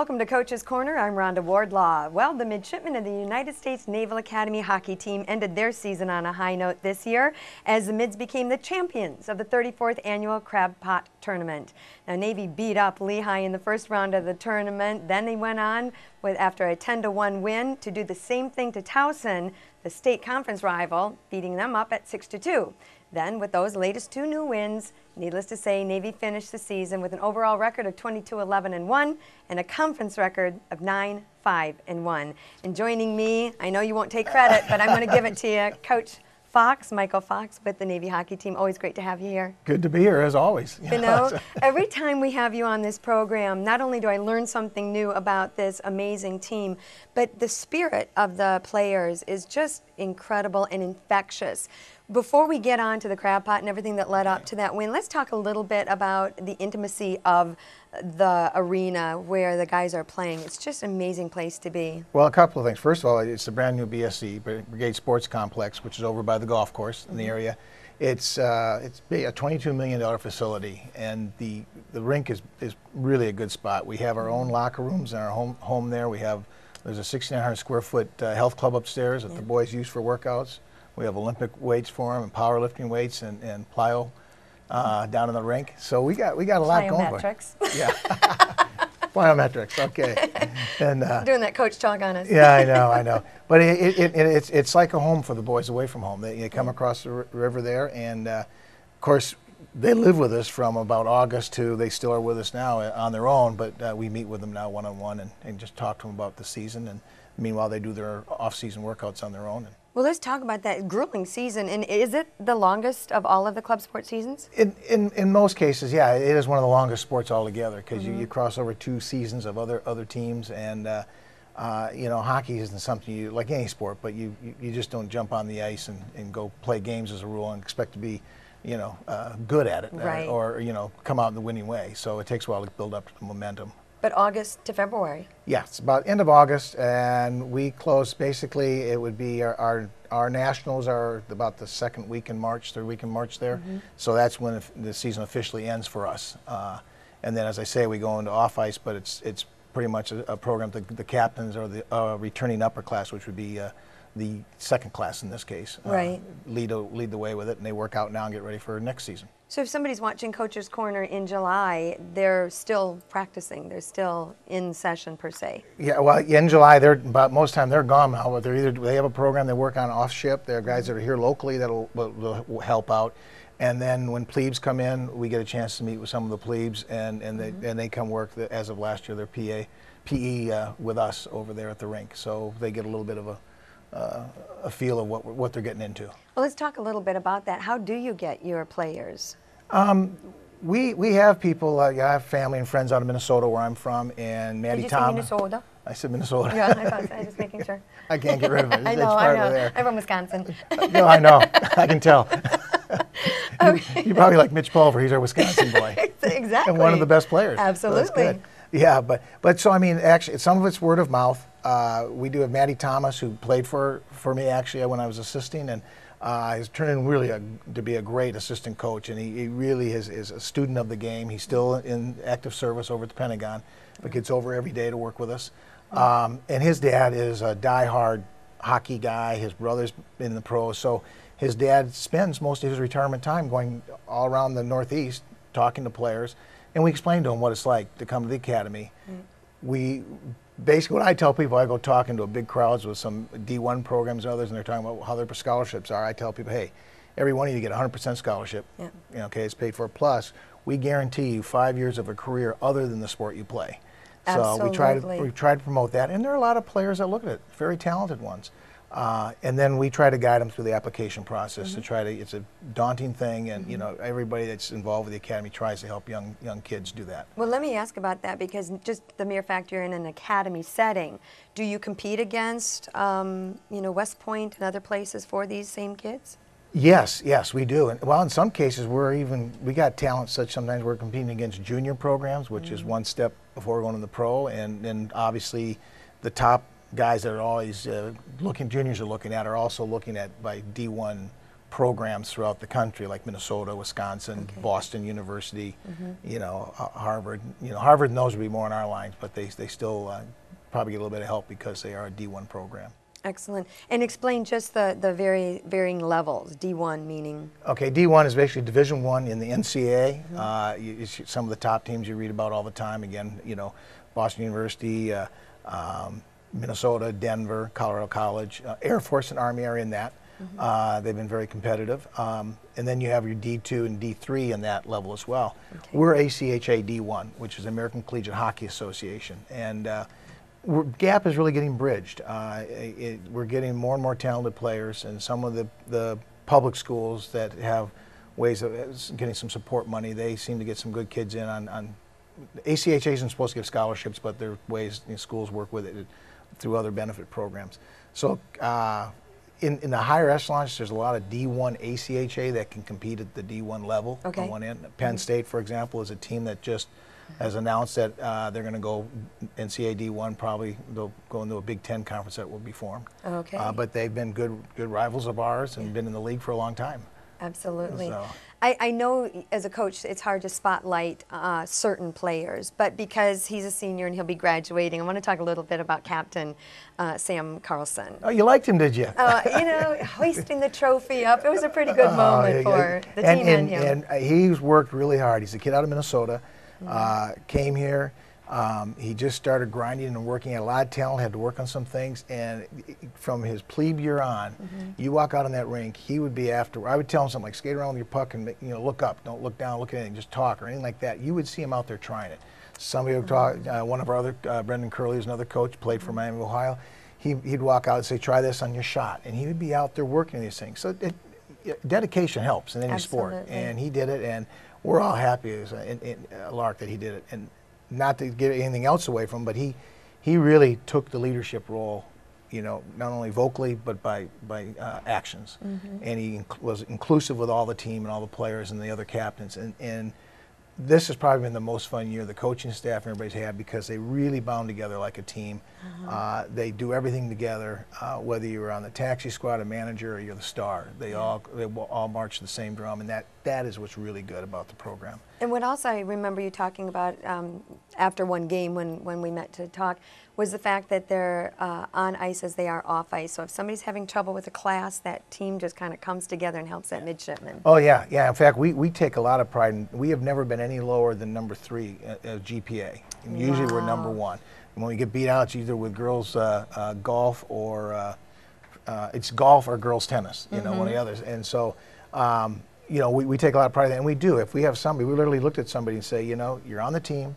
Welcome to Coach's Corner. I'm Rhonda Wardlaw. Well, the midshipmen of the United States Naval Academy hockey team ended their season on a high note this year as the Mids became the champions of the 34th annual Crab Pot tournament. Now, Navy beat up Lehigh in the first round of the tournament. Then they went on after a 10-1 win to do the same thing to Towson, the state conference rival, beating them up at 6-2. Then, with those latest two new wins, needless to say, Navy finished the season with an overall record of 22-11-1 and a conference record of 9-5-1. And joining me, I know you won't take credit, but I'm going to give it to you, Coach Fox, Michael Fox, with the Navy hockey team. Always great to have you here. Good to be here, as always. You know, every time we have you on this program, not only do I learn something new about this amazing team, but the spirit of the players is just incredible and infectious. Before we get on to the crab pot and everything that led up to that win, let's talk a little bit about the intimacy of the arena where the guys are playing. It's just an amazing place to be. Well, a couple of things. First of all, it's a brand new BSC, Brigade Sports Complex, which is over by the golf course in the area. It's a $22 million facility, and the rink is really a good spot. We have our own locker rooms and our home there. There's a 1,600 square foot health club upstairs that the boys use for workouts. We have Olympic weights for them and powerlifting weights and plyo down in the rink. So we got a lot going for it. Yeah. Plyometrics, okay. And doing that coach talk on us. Yeah, I know. But it's like a home for the boys away from home. They come across the river there, and of course they live with us from about August to they still are with us now on their own. But we meet with them now one-on-one and just talk to them about the season. And meanwhile, they do their off-season workouts on their own. Well, let's talk about that grueling season. And is it the longest of all of the club sport seasons? In most cases, yeah, it is one of the longest sports altogether because you cross over 2 seasons of other teams, and you know, hockey isn't something you like any sport, but you just don't jump on the ice and go play games as a rule and expect to be, you know, good at it, right, or you know, come out in the winning way. So it takes a while to build up the momentum. But August to February. Yeah, it's about end of August, and we close basically. It would be our nationals are about the second week in March, third week in March there. So that's when the season officially ends for us. And then, as I say, we go into off ice, but it's pretty much a program. The captains or the returning upper class, which would be the second class in this case, right, lead the way with it, and they work out now and get ready for next season. So if somebody's watching Coach's Corner in July, they're still practicing. They're still in session per se. Yeah, well, in July, most of the time they're gone now. But they have a program they work on off ship. There are guys that are here locally that will help out. And then when plebes come in, we get a chance to meet with some of the plebes, and they come work. As of last year, their PE with us over there at the rink. So they get a little bit of a feel of what they're getting into. Well, let's talk a little bit about that. How do you get your players? We have people. I have family and friends out of Minnesota, where I'm from, and Maddie Thomas. Did you say Minnesota? I said Minnesota. Yeah, I thought so. I was just making sure. I can't get rid of it. I know. I'm from Wisconsin. No, I know. I can tell. Okay. You probably like Mitch Pulver. He's our Wisconsin boy. Exactly. And one of the best players. Absolutely. So that's good. Yeah, but so I mean, actually, some of it's word of mouth. We do have Maddie Thomas, who played for me actually when I was assisting, and he's turned in really to be a great assistant coach, and he really is a student of the game. He's still in active service over at the Pentagon, but gets over every day to work with us. And his dad is a diehard hockey guy. His brother's in the pros, so his dad spends most of his retirement time going all around the Northeast talking to players, and we explain to him what it's like to come to the academy. Basically, what I tell people, I go talking to big crowds with some D1 programs and others, and they're talking about how their scholarships are. I tell people, hey, every one of you get a 100% scholarship. Yeah. You know, okay, it's paid for. Plus, we guarantee you 5 years of a career other than the sport you play. Absolutely. So we try to promote that, and there are a lot of players that look at it, very talented ones. And then we try to guide them through the application process to try to. It's a daunting thing, and you know, everybody that's involved with the academy tries to help young kids do that. Well, let me ask about that, because just the mere fact you're in an academy setting, do you compete against you know, West Point and other places for these same kids? Yes, we do. And well, in some cases, we got talent such sometimes we're competing against junior programs, which is one step before going to the pro, and then obviously the top guys that are always juniors are looking at are also looking at by D1 programs throughout the country, like Minnesota, Wisconsin, Boston University, you know, Harvard. You know, Harvard and those would be more in our lines, but they still probably get a little bit of help because they are a D1 program. Excellent. And explain just the varying levels. D1 meaning? Okay, D1 is basically Division I in the NCAA. Some of the top teams you read about all the time. Again, you know, Boston University, Minnesota, Denver, Colorado College, Air Force and Army are in that. They've been very competitive. And then you have your D2 and D3 in that level as well. We're ACHA D1, which is American Collegiate Hockey Association. And gap is really getting bridged. We're getting more and more talented players, and some of the public schools that have ways of getting some support money, they seem to get some good kids in on ACHA isn't supposed to give scholarships, but there are ways schools work with it through other benefit programs. So in the higher echelons, there's a lot of D1 ACHA that can compete at the D1 level on one end. Penn State, for example, is a team that just has announced that they're going to go NCAA D1. Probably they'll go into a Big Ten conference that will be formed. But they've been good rivals of ours and been in the league for a long time. Absolutely. So. I know as a coach it's hard to spotlight certain players, but because he's a senior and he'll be graduating, I want to talk a little bit about Captain Sam Carlson. Oh, you liked him, did you? You know, hoisting the trophy up. It was a pretty good moment for the team and him. And he's worked really hard. He's a kid out of Minnesota, came here. He just started grinding and working, had a lot of talent, had to work on some things, and from his plebe year on, you walk out on that rink, he would be after. I would tell him something like, skate around with your puck and look up, don't look down, look at anything, just talk or anything like that. You would see him out there trying it. Somebody would talk, one of our other, Brendan Curley, who's another coach, played for Miami, Ohio, he'd walk out and say, try this on your shot, and he would be out there working these things. So dedication helps in any sport, and he did it, and we're all happy as Lark that he did it. And not to give anything else away from him, but he really took the leadership role, you know, not only vocally but by actions. And he was inclusive with all the team and all the players and the other captains. And this has probably been the most fun year the coaching staff and everybody's had, because they really bound together like a team. They do everything together, whether you're on the taxi squad, a manager, or you're the star. They will all march to the same drum, and that is what's really good about the program. And what else I remember you talking about after one game when we met to talk was the fact that they're on ice as they are off ice. So if somebody's having trouble with a class, that team just kind of comes together and helps that midshipman. Oh yeah. In fact, we take a lot of pride in, we have never been any lower than number 3 GPA. And usually we're number 1. And when we get beat out, it's either with girls golf or it's golf or girls tennis. You know, one of the others. And so. You know, we take a lot of pride in that, and we do. If we have somebody, we literally looked at somebody and say, you know, you're on the team,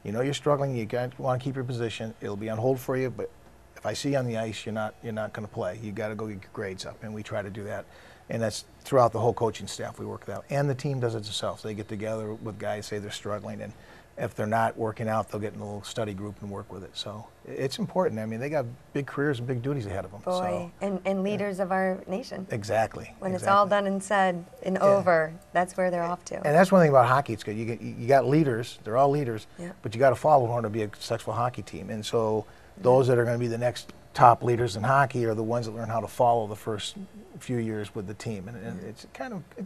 you know you're struggling, you want to keep your position, it'll be on hold for you, but if I see you on the ice, you're not going to play. You got to go get your grades up, and we try to do that. And that's throughout the whole coaching staff we work that out. And the team does it themselves. They get together with guys, say they're struggling, and if they're not working out, they'll get in a little study group and work with it. So it's important. I mean, they got big careers and big duties ahead of them. Boy, so, and leaders of our nation. Exactly. When it's all done and said and over, that's where they're off to. And that's one thing about hockey. It's good. You got leaders. They're all leaders, but you got to follow in order to be a successful hockey team. And so those that are going to be the next top leaders in hockey are the ones that learn how to follow the first few years with the team, and it's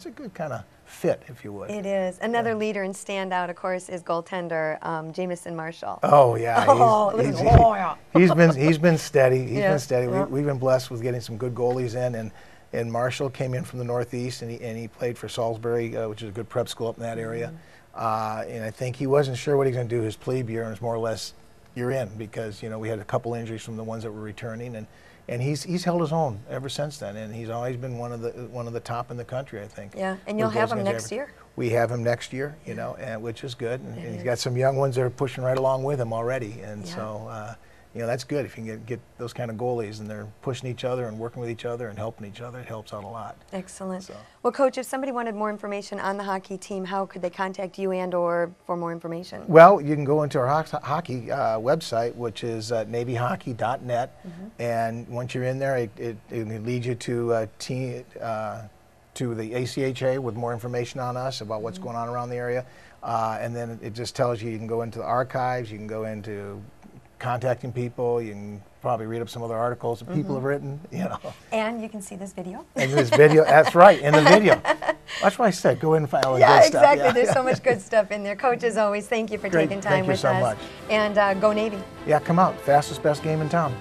a good kind of fit, if you would. It is. Another leader and standout, of course, is goaltender Jamison Marshall. Oh yeah, he's been steady. He's been steady. Yep. We've been blessed with getting some good goalies in, and Marshall came in from the Northeast, and he played for Salisbury, which is a good prep school up in that area. And I think he wasn't sure what he was going to do his plebe year, and it was more or less you're in, because you know we had a couple injuries from the ones that were returning, and he's held his own ever since then, and he's always been one of the top in the country, I think. Yeah, and you'll have him next year. We have him next year, you know, which is good, and he's got some young ones that are pushing right along with him already, and so you know that's good if you can get those kind of goalies and they're pushing each other and working with each other and helping each other. It helps out a lot. Excellent. So. Well, Coach, if somebody wanted more information on the hockey team, how could they contact you and/or for more information? Well, you can go into our hockey website, which is navyhockey.net, and once you're in there, it leads you to the ACHA with more information on us about what's going on around the area, and then it just tells you can go into the archives, you can go into contacting people, you can probably read up some other articles that people have written, you know. And you can see this video. And this video, that's right, in the video. That's why I said go in and find all the good stuff. Exactly. Yeah. There's so much good stuff in there. Coach, as always, thank you for Great. taking time Thank you with so us. much. And go Navy. Yeah, come out. Fastest, best game in town.